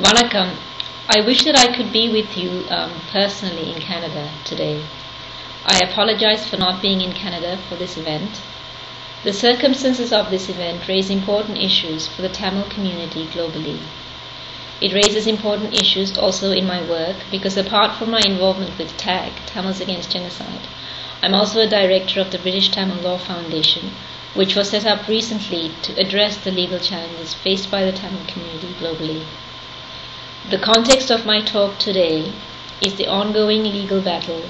Vanakkam. I wish that I could be with you personally in Canada today. I apologize for not being in Canada for this event. The circumstances of this event raise important issues for the Tamil community globally. It raises important issues also in my work because apart from my involvement with TAG, Tamils Against Genocide, I'm also a director of the British Tamil Law Foundation, which was set up recently to address the legal challenges faced by the Tamil community globally. The context of my talk today is the ongoing legal battle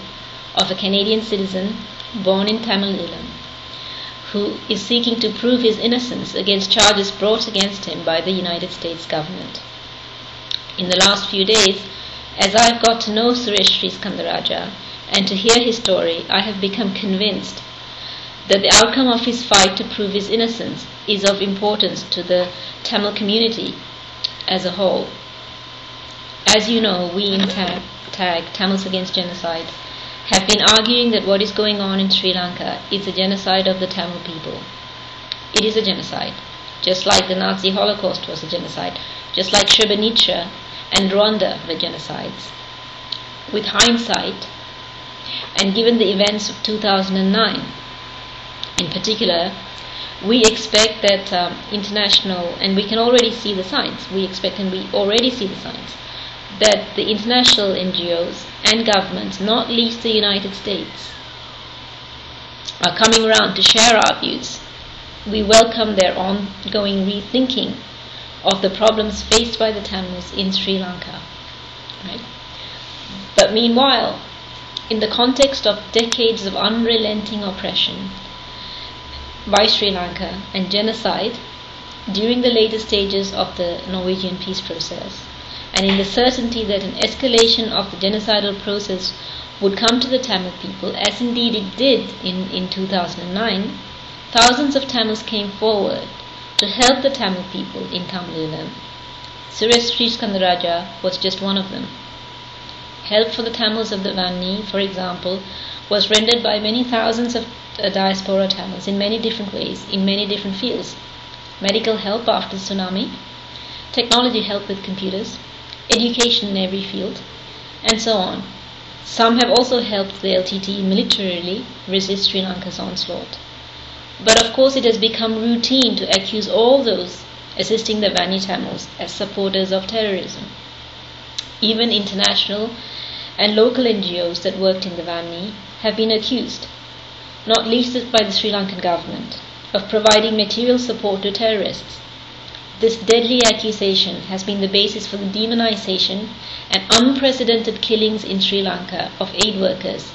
of a Canadian citizen born in Tamil Eelam who is seeking to prove his innocence against charges brought against him by the United States government. In the last few days, as I have got to know Suresh and to hear his story, I have become convinced that the outcome of his fight to prove his innocence is of importance to the Tamil community as a whole. As you know, we in TAG, Tamils Against Genocide, have been arguing that what is going on in Sri Lanka is a genocide of the Tamil people. It is a genocide, just like the Nazi Holocaust was a genocide, just like Srebrenica and Rwanda were genocides. With hindsight, and given the events of 2009 in particular, we expect that international, and we can already see the signs, we already see the signs, that the international NGOs and governments, not least the United States, are coming around to share our views. We welcome their ongoing rethinking of the problems faced by the Tamils in Sri Lanka. Right? But meanwhile, in the context of decades of unrelenting oppression by Sri Lanka and genocide during the later stages of the Norwegian peace process, and in the certainty that an escalation of the genocidal process would come to the Tamil people, as indeed it did in 2009, thousands of Tamils came forward to help the Tamil people in Tamil Eelam. Suresh was just one of them. Help for the Tamils of the Vanni, for example, was rendered by many thousands of diaspora Tamils in many different ways, in many different fields. Medical help after the tsunami, technology help with computers, education in every field, and so on. Some have also helped the LTTE militarily resist Sri Lanka's onslaught. But of course it has become routine to accuse all those assisting the Vanni Tamils as supporters of terrorism. Even international and local NGOs that worked in the Vanni have been accused, not least by the Sri Lankan government, of providing material support to terrorists. This deadly accusation has been the basis for the demonization and unprecedented killings in Sri Lanka of aid workers,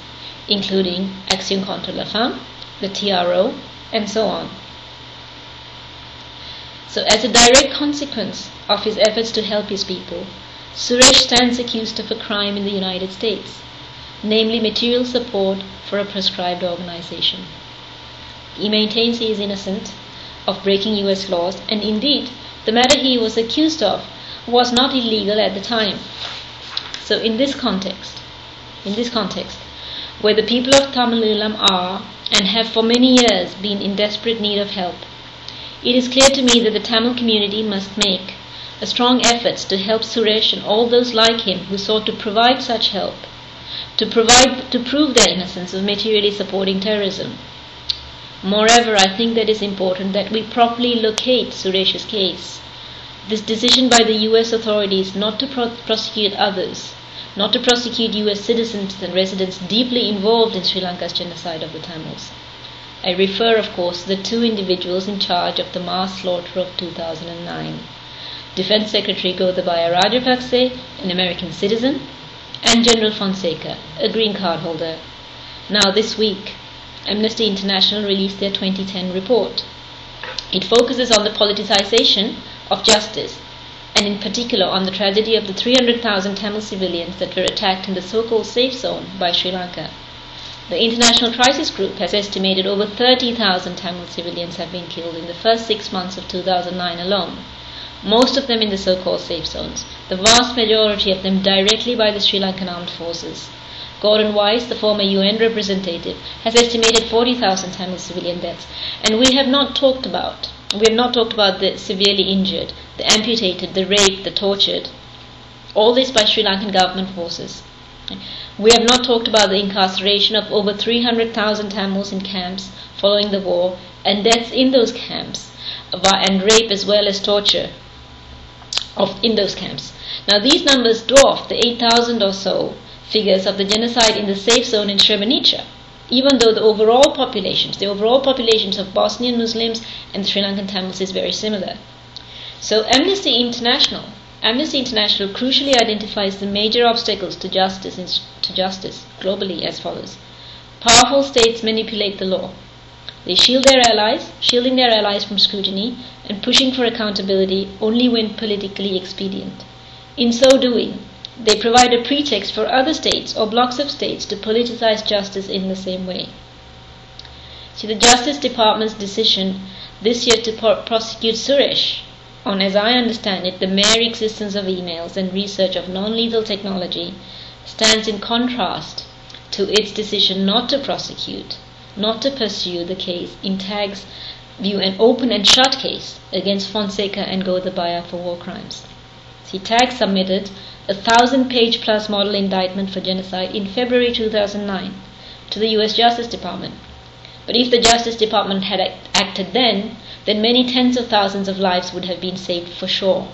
including Action Contre la Faim, the TRO, and so on. So as a direct consequence of his efforts to help his people, Suresh stands accused of a crime in the United States, namely material support for a proscribed organization. He maintains he is innocent of breaking US laws, and indeed, the matter he was accused of was not illegal at the time. So in this context, where the people of Tamil Eelam are and have for many years been in desperate need of help, it is clear to me that the Tamil community must make a strong effort to help Suresh and all those like him who sought to provide such help, to prove their innocence of materially supporting terrorism. Moreover, I think that it is important that we properly locate Suresh's case. This decision by the US authorities not to prosecute others, not to prosecute US citizens and residents deeply involved in Sri Lanka's genocide of the Tamils. I refer, of course, to the two individuals in charge of the mass slaughter of 2009. Defense Secretary Gotabaya Rajapakse, an American citizen, and General Fonseca, a green card holder. Now this week, Amnesty International released their 2010 report. It focuses on the politicization of justice, and in particular on the tragedy of the 300,000 Tamil civilians that were attacked in the so-called safe zone by Sri Lanka. The International Crisis Group has estimated over 30,000 Tamil civilians have been killed in the first 6 months of 2009 alone, most of them in the so-called safe zones, the vast majority of them directly by the Sri Lankan armed forces. Gordon Weiss, the former UN representative, has estimated 40,000 Tamil civilian deaths, and we have not talked about the severely injured, the amputated, the raped, the tortured, All this by Sri Lankan government forces. We have not talked about the incarceration of over 300,000 Tamils in camps following the war, and deaths in those camps, and rape as well as torture in those camps. Now these numbers dwarf the 8,000 or so figures of the genocide in the safe zone in Srebrenica, even though the overall populations of Bosnian Muslims and the Sri Lankan Tamils is very similar. So Amnesty International crucially identifies the major obstacles to justice globally as follows. Powerful states manipulate the law. They shielding their allies from scrutiny and pushing for accountability only when politically expedient. In so doing, they provide a pretext for other states or blocks of states to politicize justice in the same way. See, the Justice Department's decision this year to prosecute Suresh on, as I understand it, the mere existence of emails and research of non-lethal technology stands in contrast to its decision not to pursue the case in TAG's view an open and shut case against Fonseca and Gotabaya for war crimes. See, TAG submitted a 1,000-page plus model indictment for genocide in February 2009 to the US Justice Department. But if the Justice Department had acted then many tens of thousands of lives would have been saved for sure,